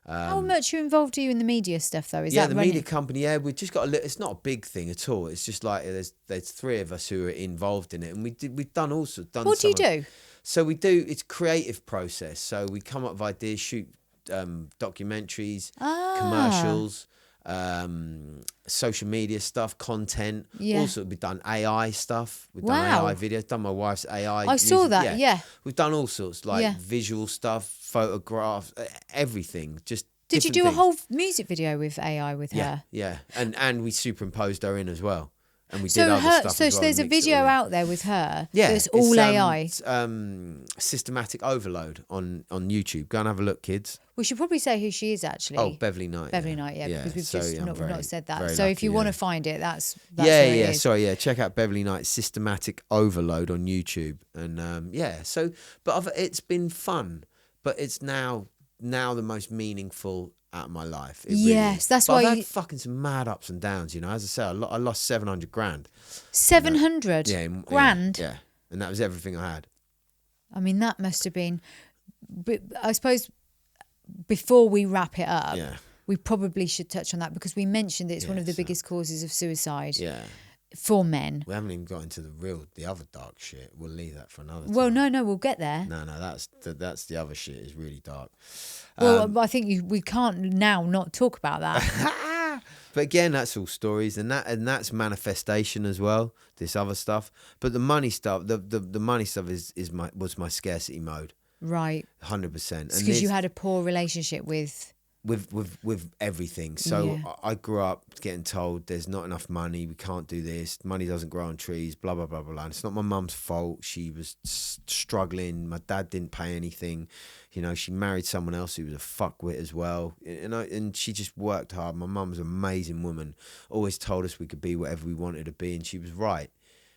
How much are involved are you in the media stuff though? Is that the running? media company? Yeah, we've just got a little. It's not a big thing at all. It's just like there's three of us who are involved in it, and we've done also done. What do you do? So we do. It's creative process. So we come up with ideas, shoot documentaries, commercials, social media stuff, content. Yeah. Also, we've done AI stuff. We've Wow. done AI videos. Done my wife's AI. I saw that. Yeah. We've done all sorts, like Yeah. visual stuff, photographs, everything. Just. Did you do different a whole things. music video with AI with her? Yeah, and we superimposed her in as well, and we did So other stuff. so as well, there's a mixed it video all in. out there with her. Yeah, that's all AI. It's, systematic overload on YouTube. Go and have a look, kids. We should probably say who she is actually. Oh, Beverly Knight. Beverly Knight, yeah, because we've so, just yeah, we've not said that. very So if lucky, you want to yeah. find it, that's Yeah, where it is. sorry, yeah. Check out Beverly Knight's systematic overload on YouTube, and So, but it's been fun, but it's now the most meaningful out of my life. It really Yes, is. that's but why I've had fucking some mad ups and downs. You know, as I say, I lost 700 grand. 700 grand. Yeah, and that was everything I had. I mean, that must have been. I suppose before we wrap it up, we probably should touch on that because we mentioned that it's one of the biggest causes of suicide. Yeah. For men. We haven't even got into the other dark shit. We'll leave that for another time. Well, no, we'll get there. No, that's the other shit is really dark. Well, I think we can't now not talk about that. But again, that's all stories, and that's manifestation as well. This other stuff, but the money stuff, the money stuff was my scarcity mode. Right. 100%. Because you had a poor relationship with everything. So I grew up getting told there's not enough money, we can't do this, money doesn't grow on trees, blah blah blah blah blah. And it's not my mum's fault. She was struggling. My dad didn't pay anything. You know, she married someone else who was a fuckwit as well. And she just worked hard. My mum was an amazing woman. Always told us we could be whatever we wanted to be, and she was right.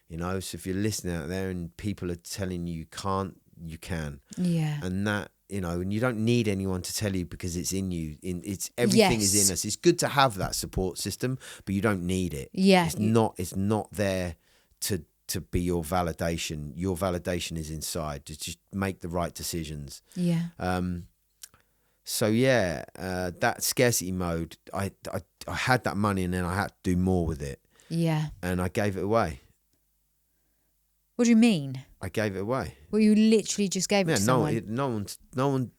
You know, so if you're listening out there and people are telling you can't, you can. Yeah. And that, you know, and you don't need anyone to tell you because it's in you. It's everything is in us. It's good to have that support system, but you don't need it. Yeah. It's not there to be your validation. Your validation is inside. Just make the right decisions. Yeah. So yeah, that scarcity mode. I had that money and then I had to do more with it. Yeah. And I gave it away. What do you mean? I gave it away. Well, you literally just gave it to someone. No one.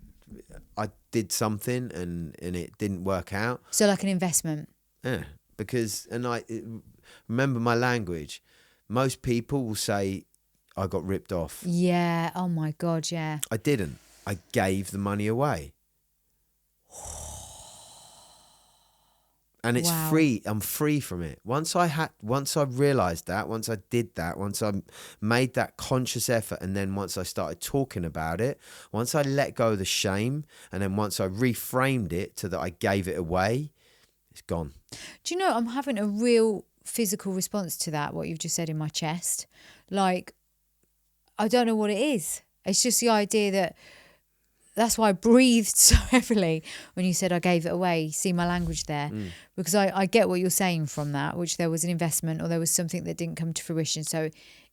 I did something and it didn't work out. So like an investment. Yeah, because remember my language. Most people will say I got ripped off. Yeah. Oh my God. Yeah. I didn't. I gave the money away. And it's free. I'm free from it. Once I realised that, once I did that, once I made that conscious effort, and then once I started talking about it, once I let go of the shame, and then once I reframed it to that I gave it away, it's gone. Do you know, I'm having a real physical response to that, what you've just said in my chest. Like, I don't know what it is. It's just the idea that that's why I breathed so heavily when you said I gave it away. See my language there? Because I get what you're saying from that, which there was an investment or there was something that didn't come to fruition. So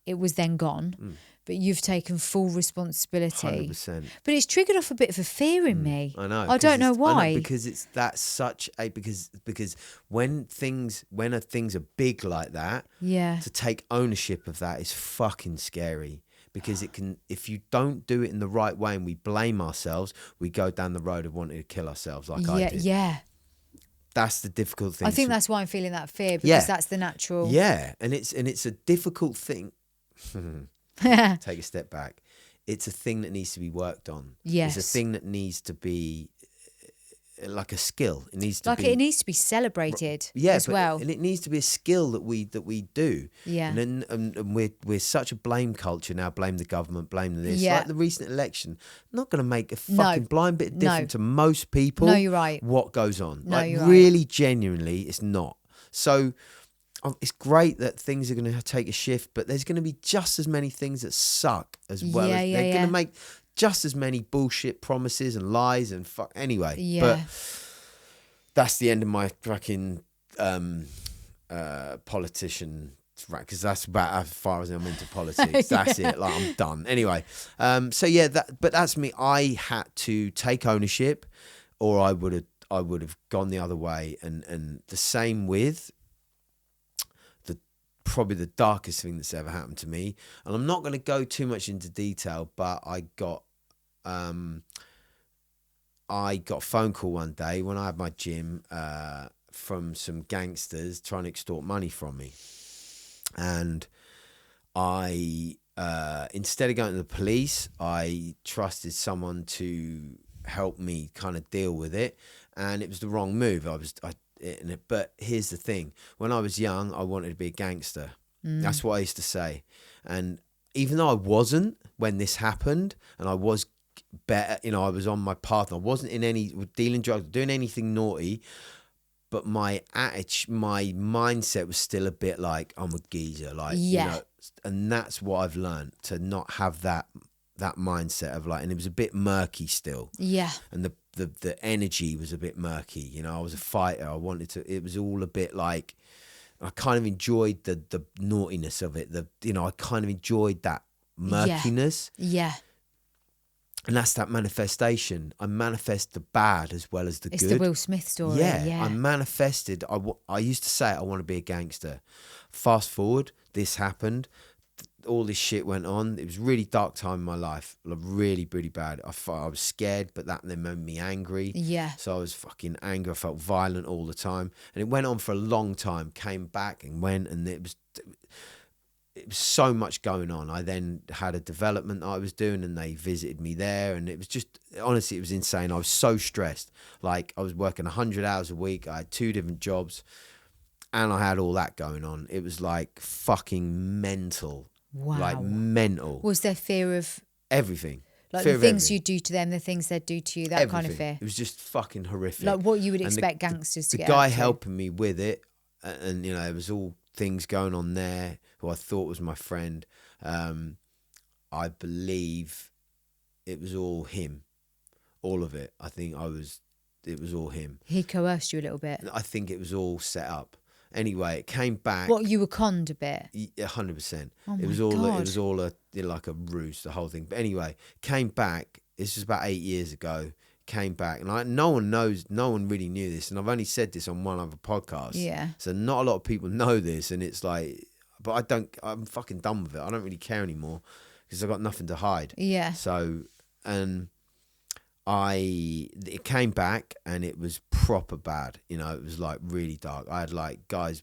it was then gone. But you've taken full responsibility. 100%. But it's triggered off a bit of a fear in me. I know. I don't know why. I know, because it's that such a because when things are big like that, to take ownership of that is fucking scary. Because it can, if you don't do it in the right way and we blame ourselves, we go down the road of wanting to kill ourselves like I did. Yeah. That's the difficult thing. I think that's why I'm feeling that fear, because that's the natural. Yeah, and it's a difficult thing. Take a step back. It's a thing that needs to be worked on. Yes. It's a thing that needs to be like a skill. It needs to it needs to be celebrated as well. And it needs to be a skill that we do. Yeah. And we're such a blame culture now. Blame the government. Blame this. Yeah. Like the recent election, not going to make a fucking blind bit difference to most people. No, you're right. What goes on? No, like you're really, right. genuinely, it's not. So it's great that things are going to take a shift, but there's going to be just as many things that suck as well. They're going to make just as many bullshit promises and lies and fuck. Anyway, but that's the end of my fucking politician, right? Because that's about as far as I'm into politics. That's it. Like, I'm done. Anyway, so yeah, but that's me. I had to take ownership or I would have gone the other way. And the same with probably the darkest thing that's ever happened to me. And I'm not going to go too much into detail, but I got a phone call one day when I had my gym from some gangsters trying to extort money from me. And I, instead of going to the police, I trusted someone to help me kind of deal with it. And it was the wrong move. But here's the thing. When I was young, I wanted to be a gangster. That's what I used to say. And even though I wasn't when this happened, and I was better, you know, I was on my path. I wasn't in any dealing drugs, doing anything naughty, but my attitude, my mindset was still a bit like I'm a geezer, like you know. And that's what I've learned, to not have that mindset of like, and it was a bit murky still. Yeah. And the energy was a bit murky. You know, I was a fighter. I wanted to. It was all a bit like. I kind of enjoyed the naughtiness of it. I kind of enjoyed that murkiness. Yeah. And that's that manifestation. I manifest the bad as well as the good. It's the Will Smith story. Yeah. I manifested. I used to say I want to be a gangster. Fast forward, this happened. All this shit went on. It was a really dark time in my life. Like, really, really bad. I was scared, but that then made me angry. Yeah. So I was fucking angry. I felt violent all the time. And it went on for a long time. Came back and went, and it was so much going on. I then had a development I was doing, and they visited me there, and it was just, honestly, it was insane. I was so stressed. Like, I was working 100 hours a week. I had 2 different jobs, and I had all that going on. It was like fucking mental. Wow. Like mental. Was there fear of everything? Like fear the things you do to them, the things they'd do to you, that kind of fear? It was just fucking horrific. Like what you would expect gangsters to get. The guy helping me with it, and you know, there was all things going on there, who I thought was my friend. I believe it was all him. All of it. I think it was all him. He coerced you a little bit. I think it was all set up. Anyway, it came back. What, you were conned a bit? 100%. Oh my it was all God. It was all like a ruse, the whole thing. But anyway, came back. This was about 8 years ago. Came back, and no one really knew this, and I've only said this on one other podcast. Yeah. So not a lot of people know this, and it's like, but I'm fucking done with it. I don't really care anymore because I've got nothing to hide. Yeah. So, and it came back, and it was proper bad. You know, it was like really dark. I had like guys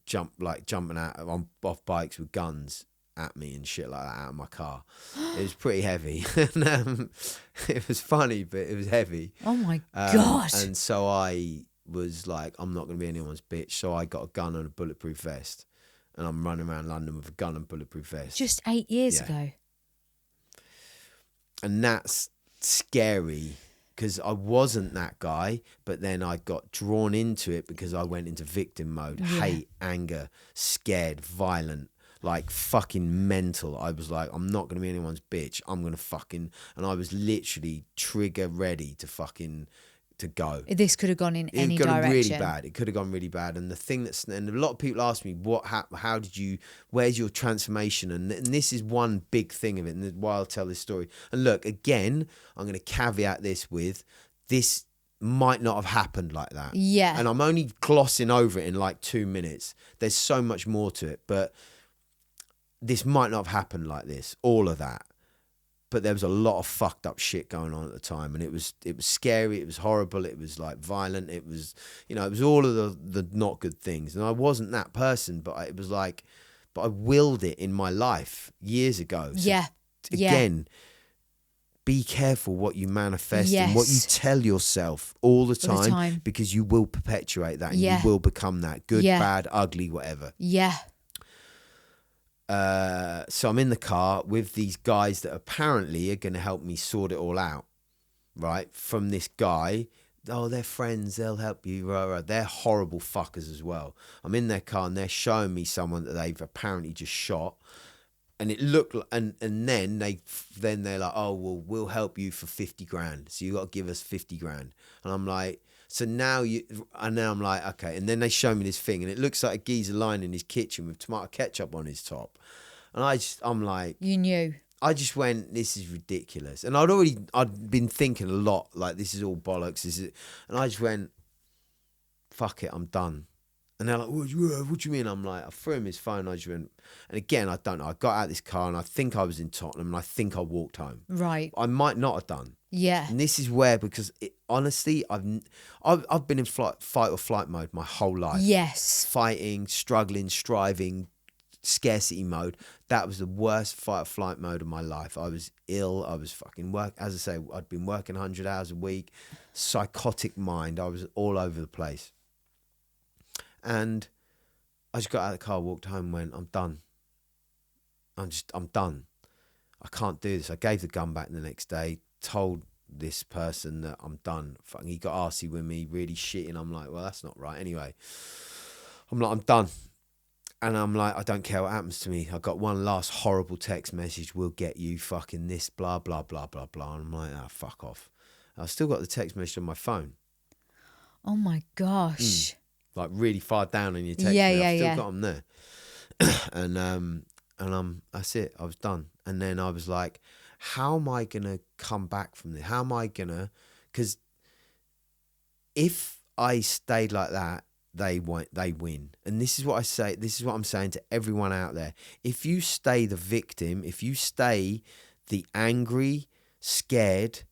jumping out off bikes with guns at me and shit like that out of my car. It was pretty heavy. And it was funny, but it was heavy. Oh my God. And so I was like, I'm not going to be anyone's bitch. So I got a gun and a bulletproof vest, and I'm running around London with a gun and bulletproof vest. Just 8 years ago. And that's scary, because I wasn't that guy, but then I got drawn into it because I went into victim mode. Hate, anger, scared, violent, like fucking mental. I was like, I'm not going to be anyone's bitch. I'm going to fucking... And I was literally trigger ready to go. This could have gone in any direction. It could have gone really bad. It could have gone really bad. And the thing and a lot of people ask me, where's your transformation? And this is one big thing of it, and why I'll tell this story. And look, again, I'm going to caveat this with, this might not have happened like that. Yeah. And I'm only glossing over it in like 2 minutes. There's so much more to it, but this might not have happened like this, all of that. But there was a lot of fucked up shit going on at the time, and it was scary, it was horrible, it was like violent, it was, you know, it was all of the not good things. And I wasn't that person, but I willed it in my life years ago. So again, be careful what you manifest and what you tell yourself all the time, because you will perpetuate that, and you will become that. Good, bad, ugly, whatever. Yeah. So I'm in the car with these guys that apparently are going to help me sort it all out, right? From this guy, oh, they're friends, they'll help you. They're horrible fuckers as well. I'm in their car, and they're showing me someone that they've apparently just shot, and it looked like, and then they're like, oh, well, we'll help you for 50 grand. So you got to give us 50 grand. And I'm like, so now I'm like, okay. And then they show me this thing, and it looks like a geezer lying in his kitchen with tomato ketchup on his top. And I'm like... You knew. I just went, this is ridiculous. And I'd been thinking a lot, like, this is all bollocks. And I just went, fuck it, I'm done. And they're like, what do you mean? I'm like, I threw him his phone. I just went, and again, I don't know. I got out of this car and I think I was in Tottenham and I think I walked home. Right. I might not have done. Yeah. And this is where, because honestly, I've been in fight or flight mode my whole life. Yes. Fighting, struggling, striving, scarcity mode. That was the worst fight or flight mode of my life. I was ill. I was fucking as I say, I'd been working 100 hours a week. Psychotic mind. I was all over the place. And I just got out of the car, walked home, and went, I'm done. I'm done. I can't do this. I gave the gun back the next day, told this person that I'm done. Fucking, he got arsey with me, really shitting. I'm like, well, that's not right. Anyway, I'm like, I'm done. And I'm like, I don't care what happens to me. I got one last horrible text message, we'll get you, fucking this, blah, blah, blah, blah, blah. And I'm like, fuck off. I've still got the text message on my phone. Oh my gosh. Like really far down in your text. I've still got them there. and that's it. I was done. And then I was like, how am I gonna come back from this? How am I gonna? Because if I stayed like that, they win. And this is what I say. This is what I'm saying to everyone out there. If you stay the victim, if you stay the angry, scared,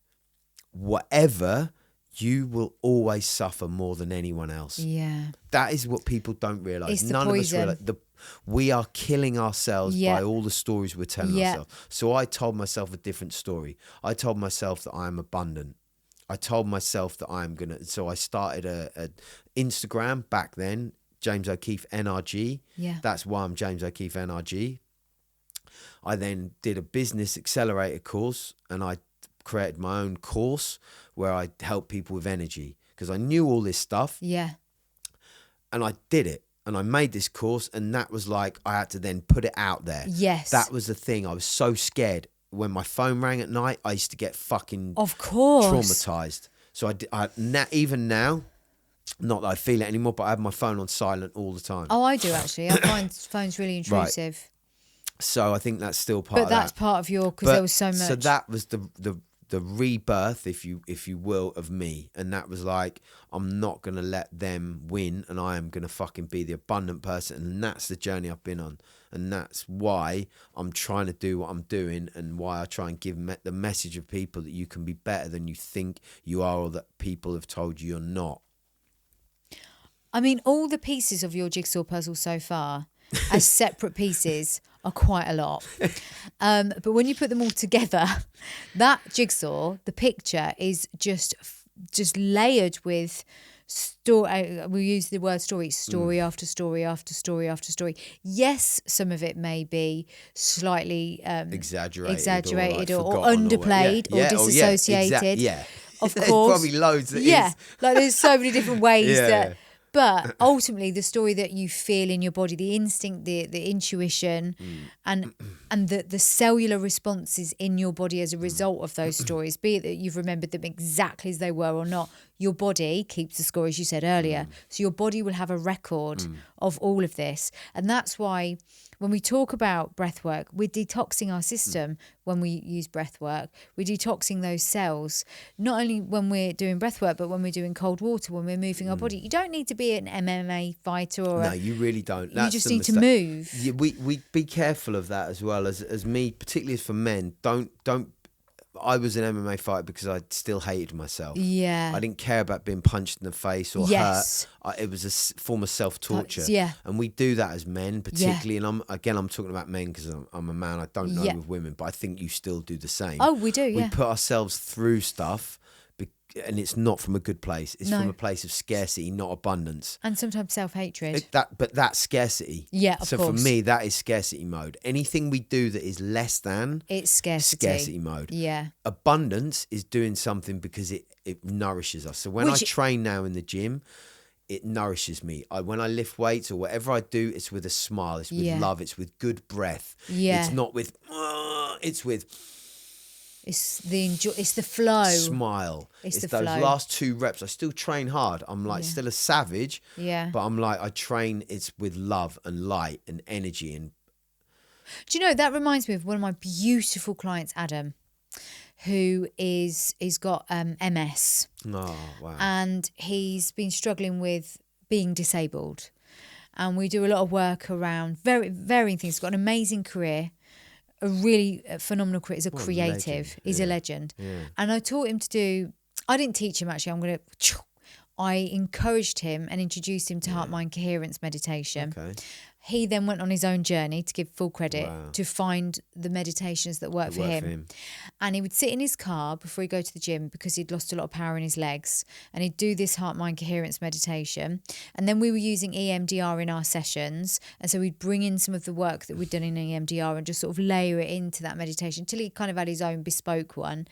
whatever, you will always suffer more than anyone else. Yeah. That is what people don't realise. It's the None poison. of us realise. We are killing ourselves by all the stories we're telling ourselves. So I told myself a different story. I told myself that I am abundant. I told myself that I'm going to... So I started a Instagram back then, James O'Keefe NRG. Yeah. That's why I'm James O'Keefe NRG. I then did a business accelerator course and I created my own course where I help people with energy because I knew all this stuff. Yeah. And I did it. And I made this course and that was like, I had to then put it out there. Yes. That was the thing. I was so scared. When my phone rang at night, I used to get fucking traumatized. So even now, not that I feel it anymore, but I have my phone on silent all the time. Oh, I do actually. I find phones really intrusive. Right. So I think that's still part of that. But that's part of your, because there was so much. So that was the rebirth, if you will, of me. And that was like, I'm not going to let them win and I am going to fucking be the abundant person. And that's the journey I've been on. And that's why I'm trying to do what I'm doing and why I try and give the message of people that you can be better than you think you are or that people have told you you're not. I mean, all the pieces of your jigsaw puzzle so far as separate pieces are quite a lot. But when you put them all together, that jigsaw, the picture is just layered with story. We use the word story after story after story after story. Yes, some of it may be slightly exaggerated or underplayed or disassociated. Of There's course, probably loads. Like there's so many different ways that. But ultimately, the story that you feel in your body, the instinct, the intuition, and the cellular responses in your body as a result of those stories, be it that you've remembered them exactly as they were or not, your body keeps the score, as you said earlier. So your body will have a record of all of this. And that's why when we talk about breath work, we're detoxing our system when we use breath work. We're detoxing those cells, not only when we're doing breath work, but when we're doing cold water, when we're moving our body. You don't need to be an MMA fighter or no, you really don't. You just need to move. Yeah, we be careful of that as well as me, particularly for men. Don't. I was an MMA fighter because I still hated myself. Yeah. I didn't care about being punched in the face or hurt. It was a form of self-torture. And we do that as men, particularly. And I'm talking about men because I'm a man. I don't know with women, but I think you still do the same. Oh, we do, We put ourselves through stuff. And it's not from a good place. It's from a place of scarcity, not abundance. And sometimes self-hatred. But that's scarcity. Yeah, of course. So for me, that is scarcity mode. Anything we do that is less than... It's scarcity. Scarcity mode. Yeah. Abundance is doing something because it nourishes us. So when I train now in the gym, it nourishes me. When I lift weights or whatever I do, it's with a smile. It's with love. It's with good breath. Yeah. It's not with... it's with... It's the flow. Smile. It's those flow. Last 2 reps. I still train hard. I'm like still a savage. Yeah. But I'm like, I train, it's with love and light and energy. And Do you know, that reminds me of one of my beautiful clients, Adam, who is got MS. Oh, wow. And he's been struggling with being disabled. And we do a lot of work around varying things. He's got an amazing career, a really phenomenal career. He's a creative. He's a legend. Yeah. And I taught him to do, I didn't teach him actually, I encouraged him and introduced him to heart, mind, coherence meditation. Okay. He then went on his own journey, to give full credit, to find the meditations that work for him. And he would sit in his car before he'd go to the gym because he'd lost a lot of power in his legs. And he'd do this heart, mind, coherence meditation. And then we were using EMDR in our sessions. And so we'd bring in some of the work that we'd done in EMDR and just sort of layer it into that meditation until he kind of had his own bespoke one.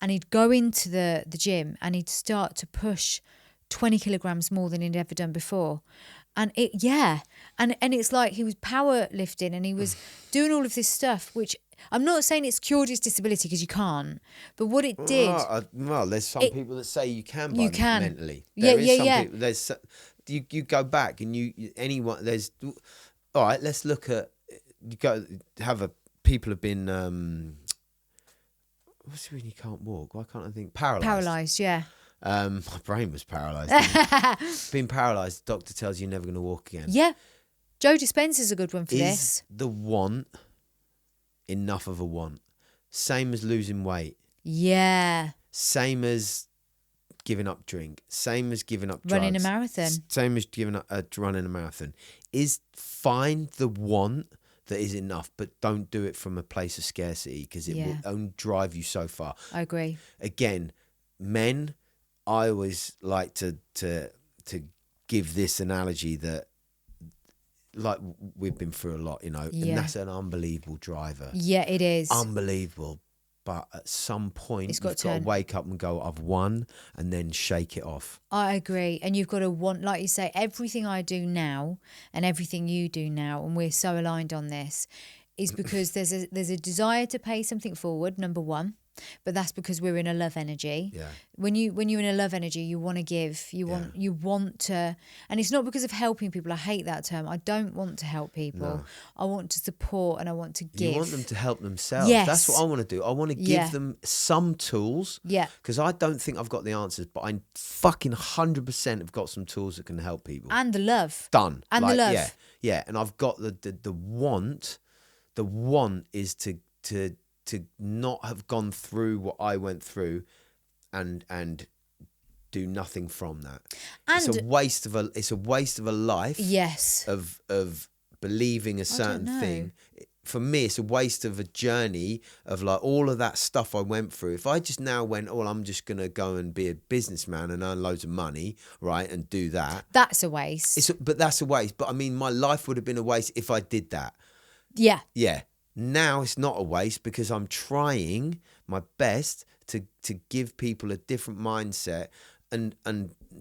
And he'd go into the gym and he'd start to push 20 kilograms more than he'd ever done before. And and it's like he was power lifting and he was doing all of this stuff, which I'm not saying it's cured his disability because you can't, but what it did. Well, there's some people that say you can. Mentally. There's you go back and there's. All right, let's look at. People have been. What's it when you can't walk? Why can't I think? Paralyzed. Yeah. My brain was paralysed. Being paralysed, the doctor tells you you're never going to walk again. Yeah. Joe Dispenza's a good one for this. Is the want enough of a want? Same as losing weight. Yeah. Same as giving up drink. Same as giving up drugs. Running a marathon. Same as giving up running a marathon. Find the want that is enough, but don't do it from a place of scarcity because it will only drive you so far. I agree. Again, men, I always like to give this analogy that, like, we've been through a lot, and that's an unbelievable driver. Yeah, it is. Unbelievable. But at some point, you've got to wake up and go, I've won, and then shake it off. I agree. And you've got to want, like you say, everything I do now and everything you do now, and we're so aligned on this, is because there's a desire to pay something forward, number one. But that's because we're in a love energy. Yeah. When you're in a love energy, you want to give. You want to, and it's not because of helping people. I hate that term. I don't want to help people. No. I want to support and I want to give. You want them to help themselves. Yes. That's what I want to do. I want to give them some tools. Yeah. Because I don't think I've got the answers, but I fucking 100% have got some tools that can help people. And the love. Done. And the love. Yeah. And I've got the want. The want is to not have gone through what I went through and do nothing from that. And it's a waste of a life. Yes. Of believing a certain thing. For me, it's a waste of a journey of like all of that stuff I went through. If I just now went, I'm just going to go and be a businessman and earn loads of money, right, and do that. That's a waste. But that's a waste. But I mean, my life would have been a waste if I did that. Yeah. Yeah. Now it's not a waste because I'm trying my best to give people a different mindset and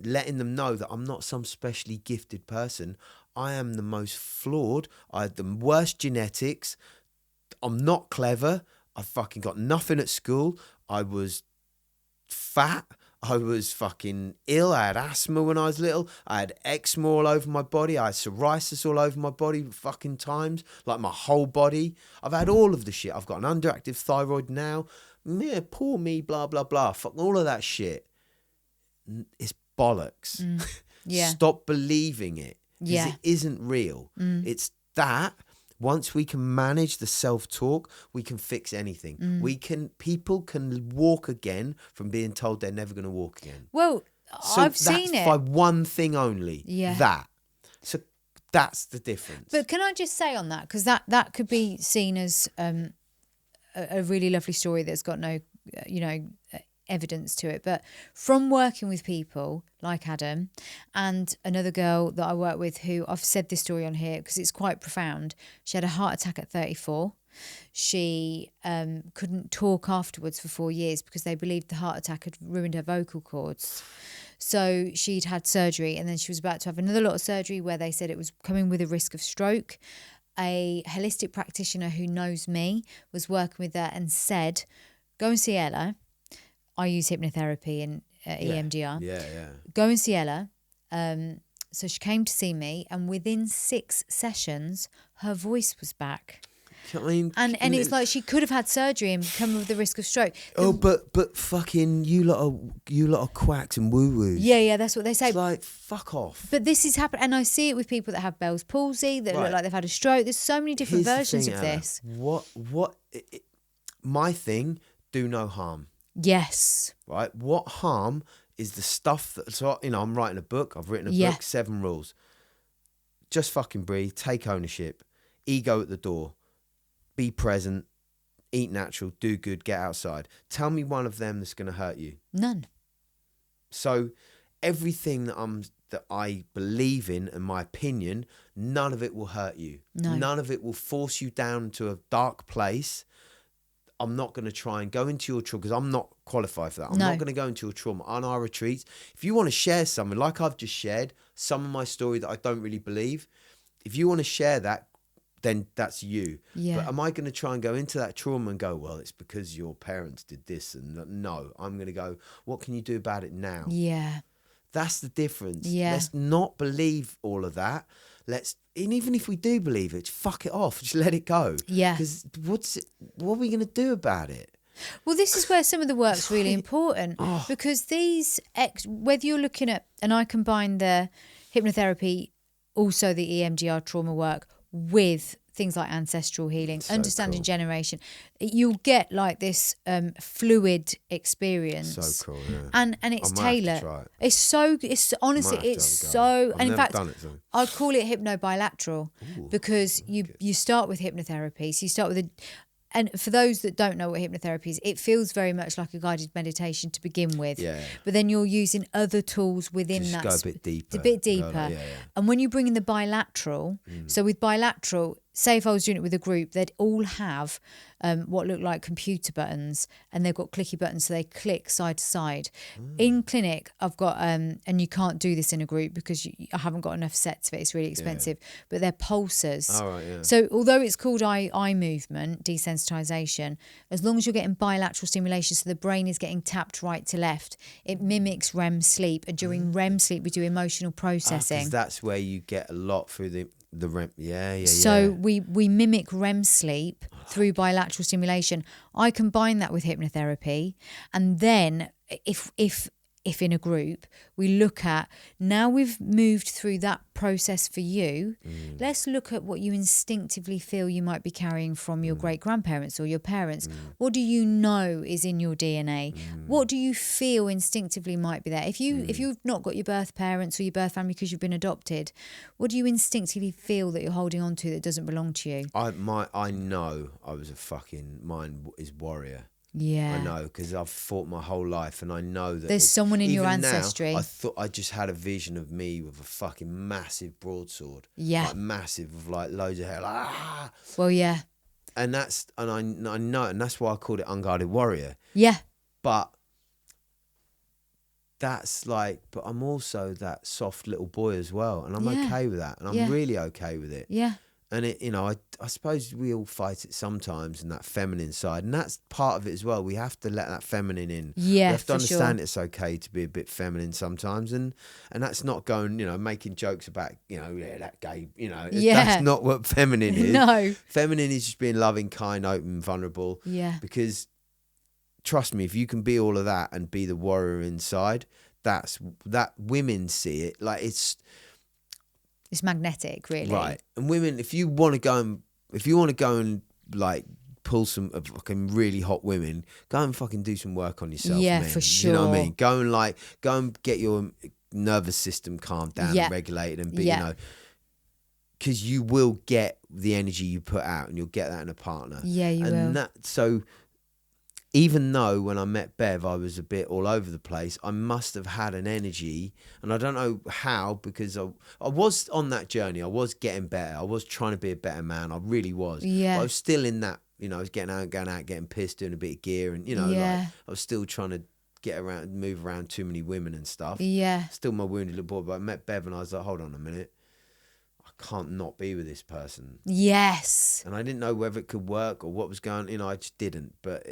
letting them know that I'm not some specially gifted person. I am the most flawed. I had the worst genetics. I'm not clever. I fucking got nothing at school. I was fat. I was fucking ill. I had asthma when I was little. I had eczema all over my body. I had psoriasis all over my body fucking times. Like my whole body. I've had all of the shit. I've got an underactive thyroid now. Yeah, poor me, blah, blah, blah. Fuck all of that shit. It's bollocks. Yeah. Stop believing it. Because it isn't real. It's that. Once we can manage the self-talk, we can fix anything. People can walk again from being told they're never going to walk again. Well, so I've seen it. by one thing only. Yeah. That. So that's the difference. But can I just say on that, because that could be seen as a really lovely story that's got no, evidence to it, but from working with people like Adam and another girl that I work with who I've said this story on here because it's quite profound. She had a heart attack at 34. She couldn't talk afterwards for 4 years because they believed the heart attack had ruined her vocal cords. So she'd had surgery and then she was about to have another lot of surgery where they said it was coming with a risk of stroke. A holistic practitioner who knows me was working with her and said, go and see Ella. I use hypnotherapy and EMDR. Yeah. Go and see Ella. So she came to see me, and within 6 sessions, her voice was back. You know what I mean? And it's like she could have had surgery and come with the risk of stroke. But fucking you lot are quacks and woo-woos. Yeah, that's what they say. It's like, fuck off. But this is happening, and I see it with people that have Bell's palsy, that look like they've had a stroke. There's so many different versions of this. My thing, do no harm. Yes. Right? What harm is the stuff that, so, I'm writing a book. I've written a book, 7 rules. Just fucking breathe, take ownership, ego at the door, be present, eat natural, do good, get outside. Tell me one of them that's going to hurt you. None. So everything that I believe in and my opinion, none of it will hurt you. No. None of it will force you down to a dark place. I'm not going to try and go into your trauma because I'm not qualified for that. I'm not going to go into your trauma on our retreats. If you want to share something like I've just shared, some of my story that I don't really believe, if you want to share that, then that's you. Yeah. But am I going to try and go into that trauma and go, well, it's because your parents did this? And no, I'm going to go, what can you do about it now? Yeah. That's the difference. Yeah. Let's not believe all of that. And even if we do believe it, fuck it off. Just let it go. Yeah. Because what are we going to do about it? Well, this is where some of the work's really important because whether you're looking at, and I combine the hypnotherapy, also the EMDR trauma work with things like ancestral healing, understanding generation, you'll get like this fluid experience. So cool, yeah. And it's tailored. It's honestly, it's so, and in fact, I'd call it hypno-bilateral because you start with hypnotherapy. So you start with and for those that don't know what hypnotherapy is, it feels very much like a guided meditation to begin with. Yeah. But then you're using other tools within just that. Go a bit deeper. A bit deeper. And when you bring in the bilateral, so with bilateral, say if I was doing it with a group, they'd all have what look like computer buttons, and they've got clicky buttons, so they click side to side. In clinic, I've got, and you can't do this in a group because I haven't got enough sets of it, it's really expensive, but they're pulsers. So although it's called eye movement, desensitization, as long as you're getting bilateral stimulation, so the brain is getting tapped right to left, it mimics REM sleep, and during REM sleep we do emotional processing. 'Cause that's where you get a lot through the REM. So we mimic REM sleep through bilateral stimulation. I combine that with hypnotherapy, and then if in a group we look at, now we've moved through that process for you, let's look at what you instinctively feel you might be carrying from your great grandparents or your parents. What do you know is in your DNA? What do you feel instinctively might be there? If you've not got your birth parents or your birth family because you've been adopted, what do you instinctively feel that you're holding on to that doesn't belong to you? I know I was mine is warrior. Yeah, I know, because I've fought my whole life, and I know that there's someone in your ancestry. Now, I thought I just had a vision of me with a fucking massive broadsword. Yeah, like massive, with like loads of hair. Like, Well, yeah, and I know, and that's why I called it unguarded warrior. Yeah, but that's like, but I'm also that soft little boy as well, and I'm okay with that, and I'm really okay with it. Yeah. And it, I suppose we all fight it sometimes, and that feminine side, and that's part of it as well. We have to let that feminine in. Yeah, we have to understand sure. It's okay to be a bit feminine sometimes, and that's not going, making jokes about, that gay, that's not what feminine is. No, feminine is just being loving, kind, open, vulnerable. Yeah, because trust me, if you can be all of that and be the warrior inside, that women see it like it's magnetic, really. Right. And women, if you want to go and like pull some fucking really hot women, go and fucking do some work on yourself. Yeah, man. for sure. You know what I mean? Go and get your nervous system calmed down and regulated, and be, because you will get the energy you put out, and you'll get that in a partner. Yeah, you will. So even though when I met Bev, I was a bit all over the place, I must have had an energy, and I don't know how, because I was on that journey. I was getting better. I was trying to be a better man. I really was. Yeah. But I was still in that, I was going out, getting pissed, doing a bit of gear, and, like, I was still trying to get around, move around too many women and stuff. Yeah. Still my wounded little boy, but I met Bev and I was like, hold on a minute. I can't not be with this person. Yes. And I didn't know whether it could work or what was going on. I just didn't. But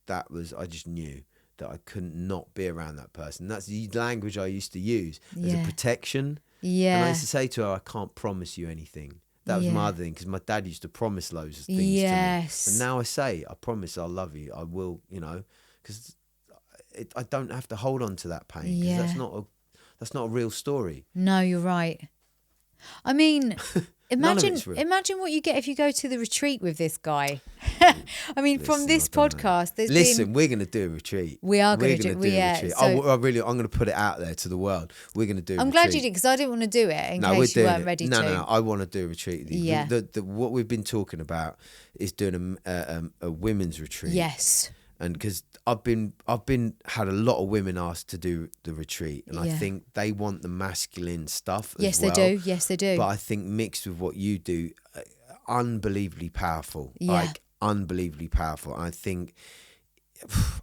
I just knew that I couldn't not be around that person. That's the language I used to use as a protection. Yeah. And I used to say to her, I can't promise you anything, That was Yeah. my other thing, because my dad used to promise loads of things Yes. to me. And now I say, I promise I'll love you. I will, you know, because I don't have to hold on to that pain, because Yeah. that's not a real story. No, you're right. I mean, None of imagine it's real. imagine what you get if you go to the retreat with this guy. I mean, from Listen, this I don't know. podcast, We're going to do a retreat. We are We're going to do a yeah. retreat. So I'm going to put it out there to the world. We're going to do a I'm retreat. glad you did, because I didn't want to do it in No, we're case you doing weren't it. ready No, to. no, I want to do a retreat with you. Yeah. What we've been talking about is doing a women's retreat. Yes. And because I've had a lot of women asked to do the retreat, and I think they want the masculine stuff Yes, as well. they do. Yes, they do. But I think mixed with what you do, unbelievably powerful. Yeah. Like unbelievably powerful. And I think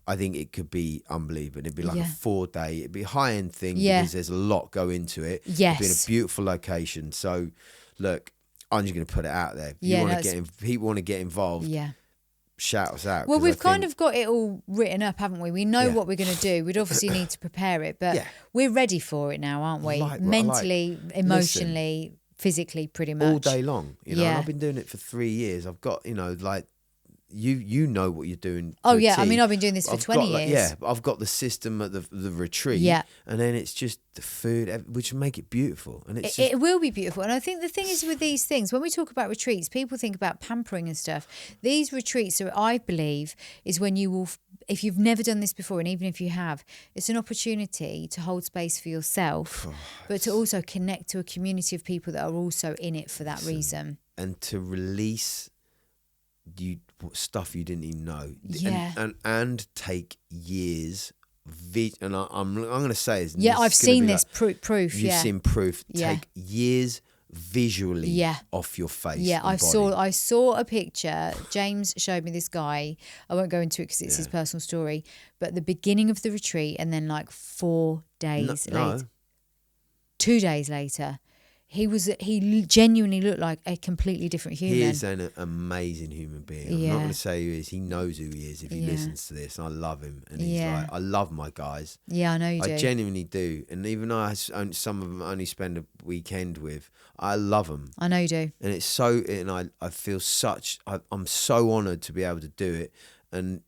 it could be unbelievable. It'd be like a 4-day. It'd be a high-end thing, because there's a lot go into it. Yes. It'd be in a beautiful location. So, look, I'm just going to put it out there. If Yeah, you want to people want to get involved. Yeah. Shout us out. Well, we've kind of got it all written up, haven't we? We know what we're going to do. We'd obviously need to prepare it, but we're ready for it now, aren't we? Mentally, emotionally, physically, pretty much. All day long. You know, and I've been doing it for 3 years. I've got, you know, like, you know what you're doing. Oh, yeah. I mean, I've been doing this for 20 years. Yeah, I've got the system at the retreat. Yeah. And then it's just the food, which will make it beautiful. And it will be beautiful. And I think the thing is with these things, when we talk about retreats, people think about pampering and stuff. These retreats, I believe, is when you will, if you've never done this before, and even if you have, it's an opportunity to hold space for yourself, but to also connect to a community of people that are also in it for that reason. And to release stuff you didn't even know. Yeah. And take years. And I'm going to say is I've seen this proof. You've seen proof. Yeah. Take years visually off your face. Yeah, I saw a picture. James showed me this guy. I won't go into it because it's his personal story. But at the beginning of the retreat, and then like 4 days later, 2 days later, he genuinely looked like a completely different human. He is an amazing human being. I'm not going to say who he is. He knows who he is if he listens to this. And I love him. And he's like, I love my guys. Yeah, I know you do. I genuinely do. And even though some of them only spend a weekend with, I love them. I know you do. And it's so, and I feel I'm so honoured to be able to do it. And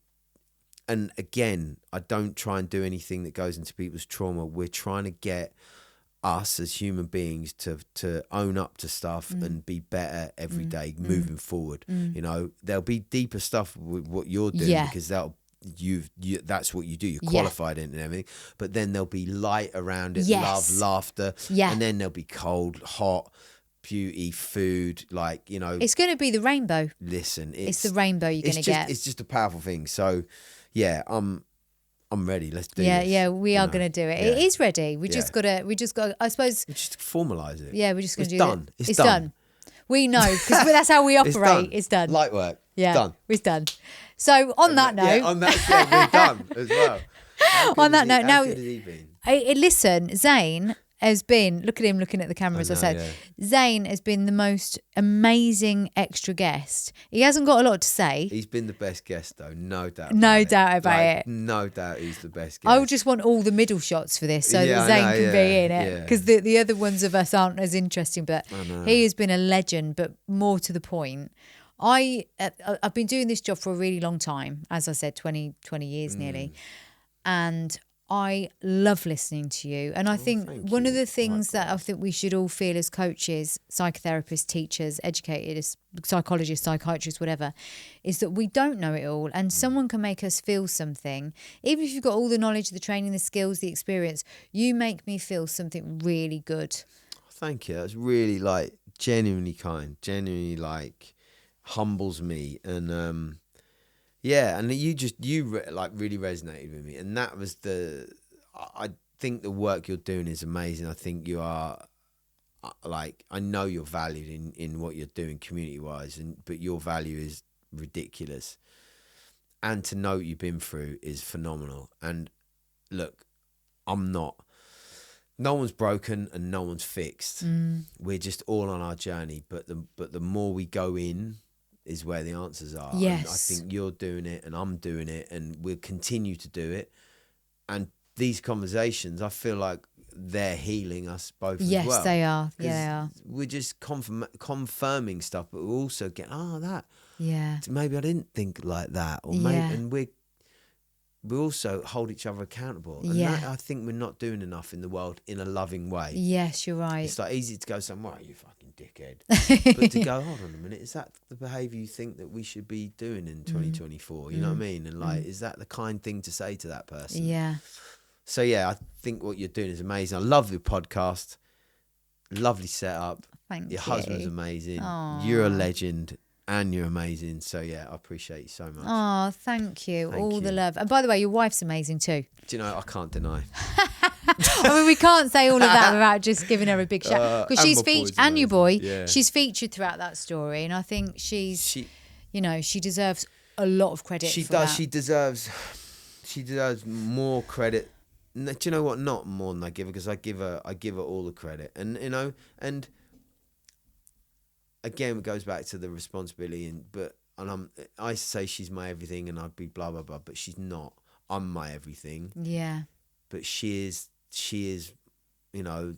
again, I don't try and do anything that goes into people's trauma. We're trying to get us as human beings to own up to stuff and be better every day moving forward. You know, there'll be deeper stuff with what you're doing because that's what you do. You're qualified in and everything. But then there'll be light around it, love, laughter, and then there'll be cold, hot, beauty, food. Like, you know, it's going to be the rainbow. Listen, it's the rainbow you're going to get. It's just a powerful thing. So, yeah, I'm ready. Let's do this. Yeah, we are going to do it. Yeah. It is ready. We just got to, I suppose. We just formalise it. Yeah, we're just going to do done. it. It's done. We know, because that's how we operate. It's done. Light work. Yeah. Done. It's done. So on that note. We're done as well. On that note, now, how good has he been? Listen, Zane has been, look at him looking at the camera as I said. Zane has been the most amazing extra guest. He hasn't got a lot to say. He's been the best guest though, no doubt. No doubt about it. No doubt he's the best guest. I would just want all the middle shots for this so that Zane can be in it. Because the other ones of us aren't as interesting. But he has been a legend, but more to the point. I've been doing this job for a really long time. As I said, 20 years nearly. And I love listening to you. And I think one of the things that I think we should all feel as coaches, psychotherapists, teachers, educators, psychologists, psychiatrists, whatever, is that we don't know it all. And someone can make us feel something. Even if you've got all the knowledge, the training, the skills, the experience, you make me feel something really good. Thank you. That's really like genuinely kind, genuinely like humbles me. And, yeah, and you really resonated with me, and that was I think the work you're doing is amazing. I think you are, like, I know you're valued in what you're doing community wise, but your value is ridiculous, and to know what you've been through is phenomenal. And look, no one's broken and no one's fixed. We're just all on our journey, but the more we go in is where the answers are. Yes. And I think you're doing it and I'm doing it and we'll continue to do it. And these conversations, I feel like they're healing us both as Yes, well. they are. Yeah, they are. We're just confirming stuff, but we're also getting, Yeah. maybe I didn't think like that, or maybe, and we also hold each other accountable. And that, I think we're not doing enough in the world in a loving way. Yes, you're right. It's like easy to go somewhere, you fucking dickhead. But to go, hold on a minute, is that the behaviour you think that we should be doing in 2024? You know what I mean? And like, is that the kind thing to say to that person? Yeah. So yeah, I think what you're doing is amazing. I love the podcast. Lovely setup. Thank you. Your husband's amazing. Aww. You're a legend. And you're amazing. So, yeah, I appreciate you so much. Oh, thank you. All the love. And by the way, your wife's amazing too. Do you know, I can't deny. I mean, we can't say all of that without just giving her a big shout. Because she's featured, and your boy, she's featured throughout that story. And I think she deserves a lot of credit for that. She deserves more credit. Do you know what? Not more than I give her, because I give her all the credit. And, you know, and again, it goes back to the responsibility, I say she's my everything, and I'd be blah blah blah, but she's not. I'm my everything. Yeah. But she is, you know,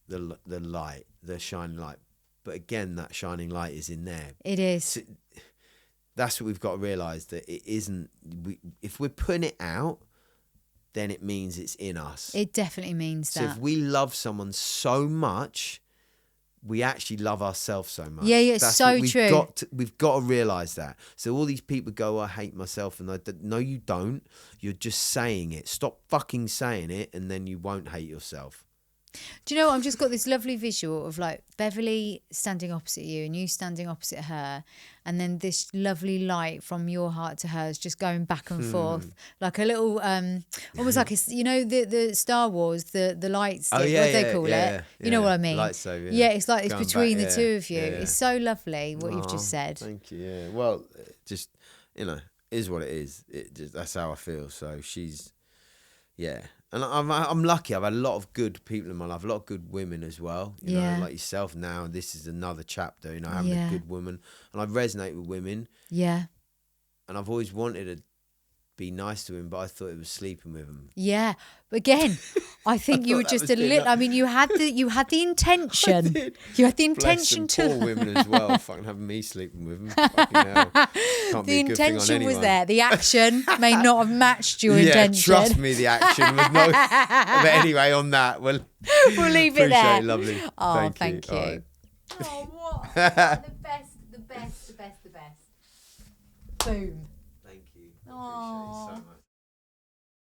the light, the shining light. But again, that shining light is in there. It is. So that's what we've got to realise, that it isn't. If we're putting it out, then it means it's in us. It definitely means that. So if we love someone so much, we actually love ourselves so much. Yeah, it's so true. We've got to realise that. So all these people go, I hate myself. And no, you don't. You're just saying it. Stop fucking saying it, and then you won't hate yourself. Do you know what? I've just got this lovely visual of like Beverly standing opposite you and you standing opposite her, and then this lovely light from your heart to hers just going back and forth, like a little almost like the Star Wars, the light stick, what they call it. You know what I mean? Lightsaber. Yeah, it's like it's going between back, the two of you. Yeah. It's so lovely what you've just said. Thank you. Yeah. Well, just, you know, is what it is. That's how I feel. So she's, yeah. And I'm lucky. I've had a lot of good people in my life, a lot of good women as well. You know, like yourself now. This is another chapter, you know, having a good woman. And I resonate with women. Yeah. And I've always wanted to be nice to him, but I thought it was sleeping with him. Yeah. But again, I think you were just a little. I mean, you had the intention. You had the intention to. Poor women as well, fucking having me sleeping with them. Fucking hell. Can't The be a good thing on intention was anyone. there. The action may not have matched your intention. Yeah, trust me, the action was no. But anyway, on that, we'll leave it there. Appreciate it, lovely. Oh, thank you. Right. Oh, what? The best. Boom. Thank you. I appreciate you so much.